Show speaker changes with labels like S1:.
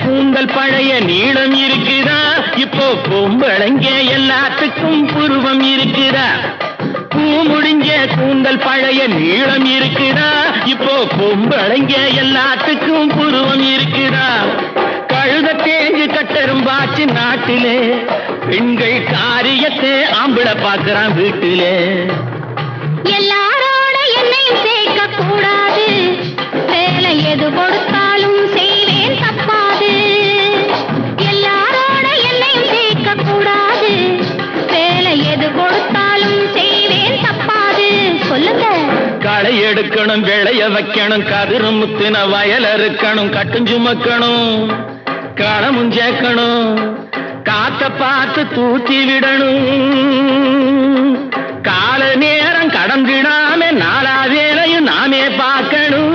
S1: கூந்தல் பழைய நீளம் இருக்குதா, இப்போ பொம்பளைங்க எல்லாத்துக்கும் புருவம் இருக்குதா. பூ முடிஞ்ச கூந்தல் பழைய நீளம் இருக்குதா, இப்போ பொம்பளைங்க எல்லாத்துக்கும் புருவம் இருக்குதா. கழுத தேஞ்சு கட்டரும்பாச்சு நாட்டிலே, பெண்கள் காரியத்தை ஆம்பளை பார்க்கறான் வீட்டிலே.
S2: எல்லாரோட என்னையும் சேர்க்க கூடாது, வேலை எது கொடுத்தாலும் செய்வேன் தப்பாது. எல்லாரோட என்னையும் சேர்க்க கூடாது, வேலை எது கொடுத்தாலும் செய்வேன் தப்பாது. சொல்லுங்க.
S1: களை எடுக்கணும், விளைய வைக்கணும், கதிரு முத்தின வயல் அறுக்கணும், கட்டுஞ்சுமக்கணும், களமும் சேர்க்கணும், காத்த பார்த்து தூத்தி விடணும். கால நேரம் கடந்திடாம நாலா வேலையும் நாமே பார்க்கணும்.